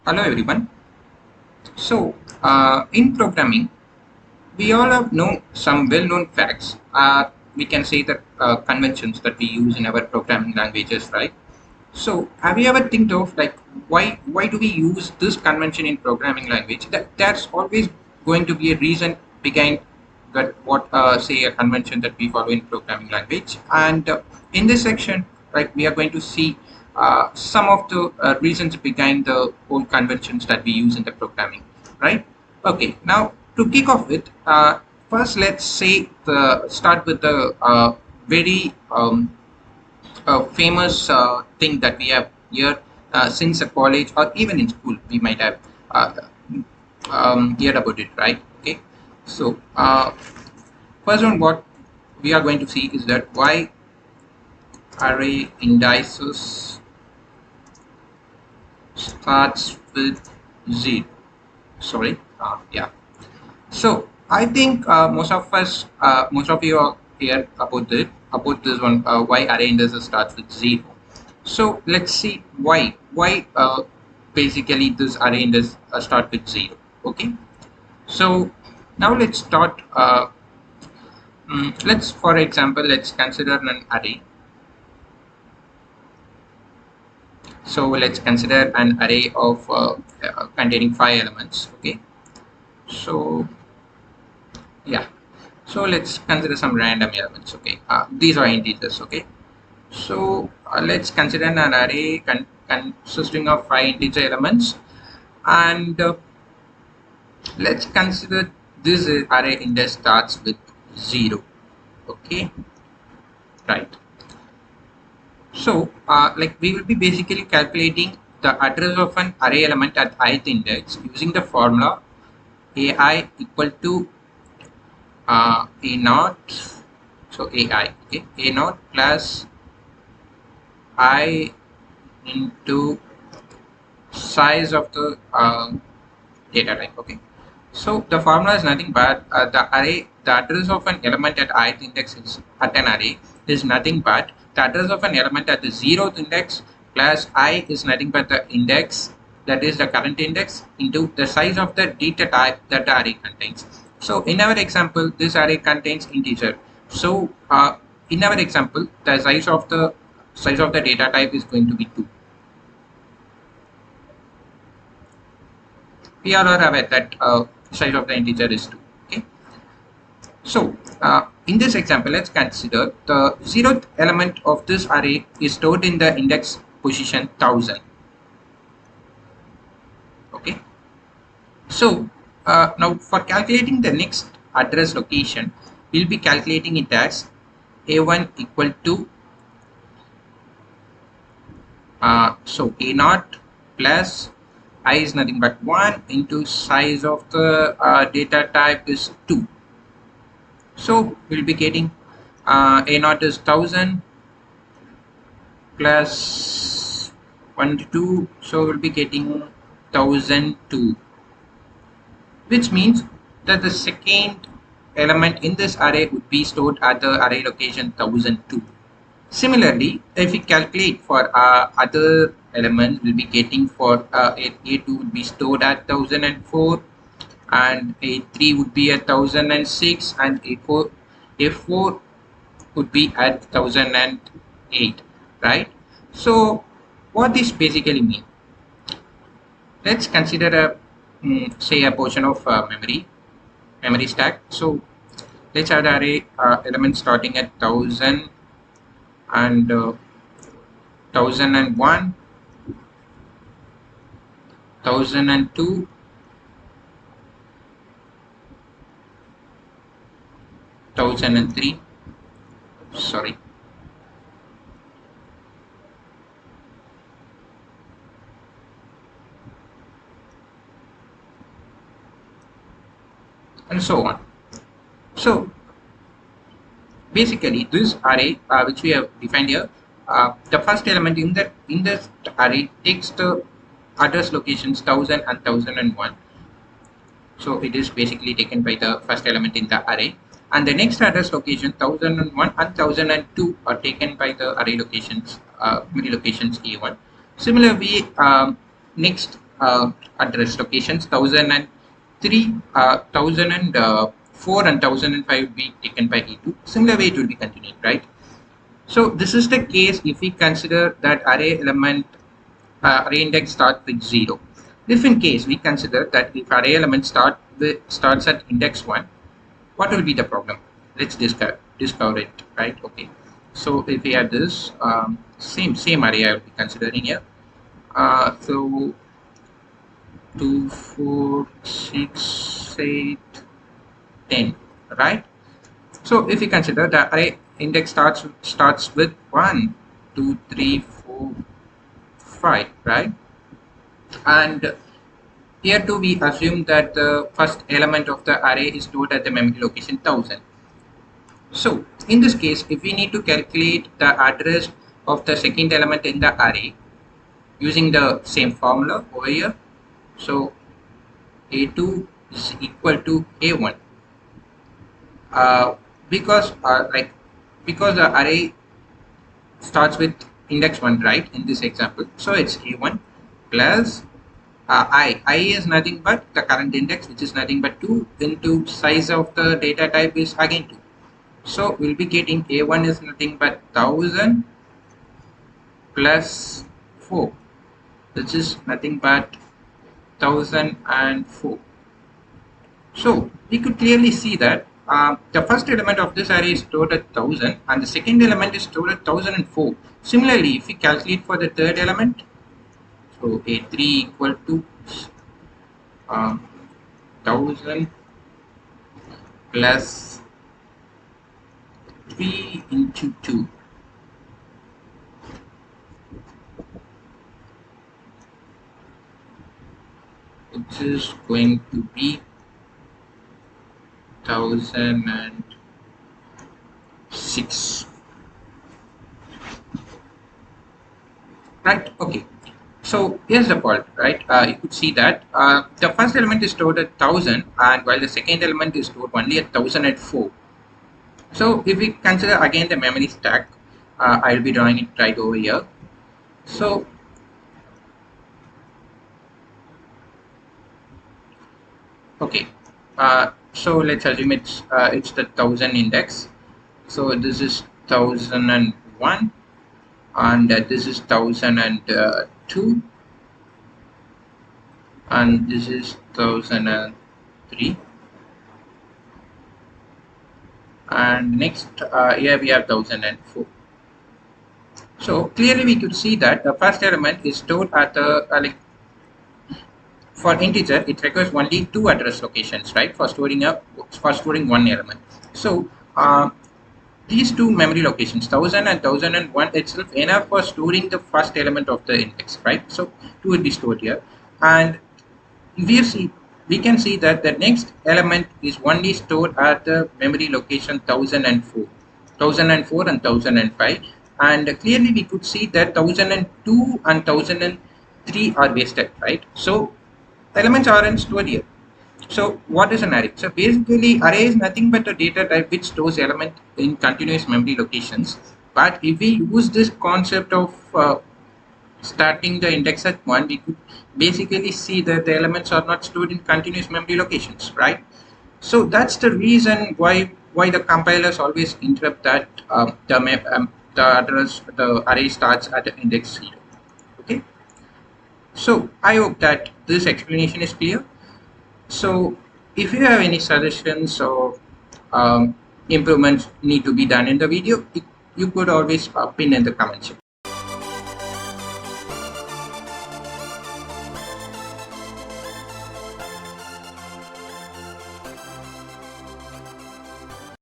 Hello everyone. In programming, we all have know some well-known facts. We can say that conventions that we use in our programming languages, right? So, have you ever think of like why do we use this convention in programming language? That's always going to be a reason behind that what say a convention that we follow in programming language. And in this section, right, we are going to see some of the reasons behind the whole conventions that we use in the programming, right? Okay, now to kick off with, first let's say the start with the very famous thing that we have here since a college or even in school we might have uh, heard about it, right? Okay, so first one what we are going to see is that why array indices starts with zero. Sorry, yeah. So I think most of you are here about this one. Why array indices starts with zero. So let's see why basically this array index start with zero. Okay. So now let's start. Let's for example let's consider an array. So let's consider an array of containing 5 elements. Okay. So yeah. So let's consider some random elements. Okay. These are integers. Okay. So let's consider an array consisting of 5 integer elements, and let's consider this array index starts with 0. Okay, right. So like we will be basically calculating the address of an array element at ith index using the formula ai equal to a naught. So ai, okay, a naught plus I into size of the data type. Okay, so the formula is nothing but the address of an element at ith index is at an array is nothing but the address of an element at the 0th index plus I is nothing but the index, that is the current index, into the size of the data type that the array contains. So in our example, this array contains integer. So in our example, the size of the data type is going to be 2. We are aware that size of the integer is 2. Okay. So in this example, let's consider the 0th element of this array is stored in the index position 1000. Okay. So now for calculating the next address location, we'll be calculating it as a1 equal to so a naught plus I is nothing but 1 into size of the data type is 2. So we'll be getting a naught is 1000 plus 1 to 2, so we'll be getting 1002, which means that the second element in this array would be stored at the array location 1002. Similarly, if we calculate for other elements, we'll be getting for A2 would be stored at 1004, and A3 would be at 1006, and A4 would be at 1008, right? So what this basically mean? Let's consider say a portion of memory stack. So let's have the array element starting at 1000 and 1001, 1002, 1003. Sorry. And so on. So basically this array which we have defined here, the first element in this array takes the address locations 1000 and 1001. So it is basically taken by the first element in the array, and the next address location 1001 and 1002 are taken by the array locations memory locations a1. Similarly, next address locations. 1003, 1004 and 1005 will be taken by E2. Similar way it will be continued, right? So this is the case if we consider that array element array index starts with 0. If in case we consider that if array element starts at index 1, what will be the problem? Let's discover it, right? Okay. So if we have this same array I will be considering here. So 2, 4, 6, 8, 10, right? So if we consider the array index starts with 1, 2, 3, 4, 5, right? And here too we assume that the first element of the array is stored at the memory location 1000. So in this case, if we need to calculate the address of the second element in the array using the same formula over here, so A2 is equal to A1 because the array starts with index 1, right, in this example. So it's A1 plus I is nothing but the current index, which is nothing but 2 into size of the data type is again 2. So we'll be getting A1 is nothing but 1000 plus 4, which is nothing but 1004. So we could clearly see that the first element of this array is stored at 1000 and the second element is stored at 1004. Similarly, if we calculate for the third element, so A3 equal to 1000 plus 3 into 2, which is going to be 1006, right? Okay, so here's the point, right? You could see that the first element is stored at 1000 and while the second element is stored only at 1004. So if we consider again the memory stack, I'll be drawing it right over here. So okay, so let's assume it's the 1000 index. So this is 1001 and this is 1002 and this is 1003 and next here we have 1004. So clearly we could see that the first element is stored at the for integer it requires only 2 address locations, right, for storing one element. So these 2 memory locations 1000 and 1001 itself enough for storing the first element of the index, right? So 2 will be stored here, and we can see that the next element is only stored at the memory location 1004 and 1005, and clearly we could see that 1002 and 1003 are wasted, right? So elements aren't stored here. So what is an array? So basically array is nothing but a data type which stores element in continuous memory locations. But if we use this concept of starting the index at 1, we could basically see that the elements are not stored in continuous memory locations, right? So that's the reason why the compilers always interrupt that the array starts at the index 0. Okay. So I hope that this explanation is clear. So if you have any suggestions or improvements need to be done in the video, you could always pin in the comment section.